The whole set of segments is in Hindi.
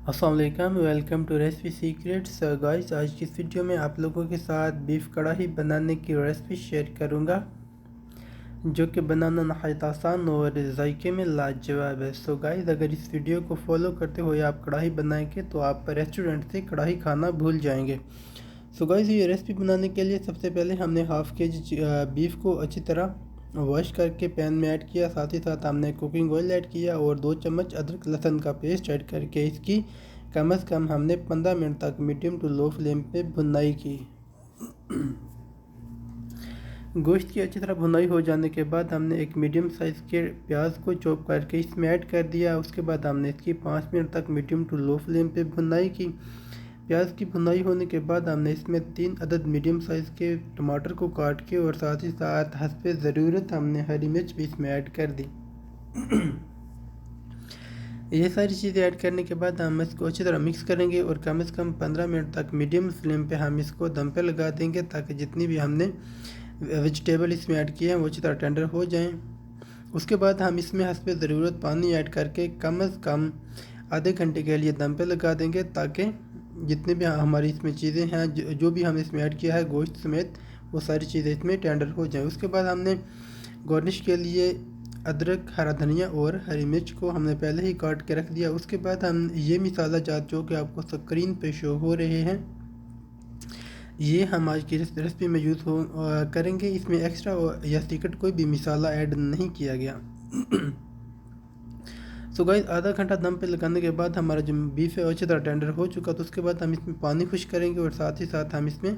अस्सलाम वालेकुम, welcome to recipe secrets guys. आज की इस वीडियो में आप लोगों के साथ बीफ कढ़ाई बनाने की रेसिपी शेयर करूंगा, जो कि बनाना नहायत आसान और जायके में लाजवाब है। सो गाइस, अगर इस वीडियो को फॉलो करते हुए आप कढ़ाई बनाएंगे तो आप रेस्टोरेंट से कढ़ाई खाना भूल जाएंगे। सो गाइस, ये रेसिपी बनाने के लिए सबसे पहले हमने हाफ़ kg बीफ को अच्छी तरह वॉश करके पैन में ऐड किया। साथ ही साथ हमने कुकिंग ऑयल ऐड किया और 2 चम्मच अदरक लहसुन का पेस्ट ऐड करके इसकी कम से कम हमने 15 मिनट तक मीडियम टू लो फ्लेम पे भुनाई की। गोश्त की अच्छी तरह भुनाई हो जाने के बाद हमने एक मीडियम साइज़ के प्याज को चॉप करके इसमें ऐड कर दिया। उसके बाद हमने इसकी 5 मिनट तक मीडियम टू लो फ्लेम पे भुनाई की। प्याज की भुनाई होने के बाद हमने इसमें 3 अदद मीडियम साइज़ के टमाटर को काट के और साथ ही साथ हस्बे ज़रूरत हमने हरी मिर्च भी इसमें ऐड कर दी। ये सारी चीज़ें ऐड करने के बाद हम इसको अच्छी तरह मिक्स करेंगे और कम से कम 15 मिनट तक मीडियम फ्लेम पे हम इसको दम पे लगा देंगे, ताकि जितनी भी हमने वेजिटेबल इसमें ऐड किए हैं वो अच्छी तरह टेंडर हो जाएं। उसके बाद हम इसमें हस्बे ज़रूरत पानी ऐड करके कम से कम आधे घंटे के लिए दम पे लगा देंगे, ताकि जितने भी हमारी इसमें चीज़ें हैं, जो भी हमने इसमें ऐड किया है गोश्त समेत, वो सारी चीज़ें इसमें टेंडर हो जाएं। उसके बाद हमने गार्निश के लिए अदरक, हरा धनिया और हरी मिर्च को हमने पहले ही काट के रख दिया। उसके बाद हम ये मसाला जात जो कि आपको स्क्रीन पे शो हो रहे हैं, ये हम आज की रेसिपी में यूज़ करेंगे। इसमें एक्स्ट्रा या सीक्रेट कोई भी मसाला ऐड नहीं किया गया। सो गाइस, आधा घंटा दम पे लगाने के बाद हमारा जो बीफ है अच्छी तरह टेंडर हो चुका। तो उसके बाद हम इसमें पानी खुश करेंगे और साथ ही साथ हम इसमें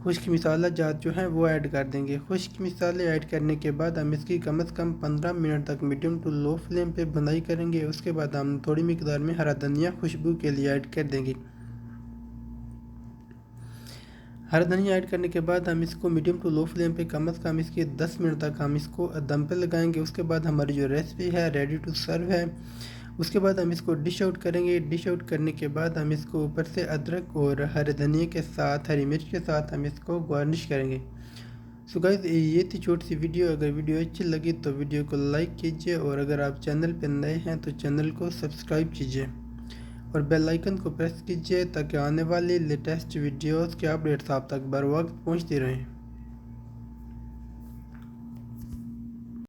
खुश्क मसाला जात जो है वो ऐड कर देंगे। खुश्क मसाले ऐड करने के बाद हम इसकी कम से कम 15 मिनट तक मीडियम टू लो फ्लेम पे भुनाई करेंगे। उसके बाद हम थोड़ी मिकदार में हरा धनिया खुशबू के लिए ऐड कर देंगे। हरा धनिया ऐड करने के बाद हम इसको मीडियम टू लो फ्लेम पे कम से कम इसके 10 मिनट तक हम इसको दम पे लगाएंगे। उसके बाद हमारी जो रेसिपी है रेडी टू सर्व है। उसके बाद हम इसको डिश आउट करेंगे। डिश आउट करने के बाद हम इसको ऊपर से अदरक और हरे धनिया के साथ, हरी मिर्च के साथ हम इसको गार्निश करेंगे। सो गाइस, ये थी छोटी सी वीडियो। अगर वीडियो अच्छी लगी तो वीडियो को लाइक कीजिए और अगर आप चैनल पर नए हैं तो चैनल को सब्सक्राइब कीजिए और बेल आइकन को प्रेस कीजिए, ताकि आने वाली लेटेस्ट वीडियोस के अपडेट्स आप तक बर वक्त पहुंचती रहें।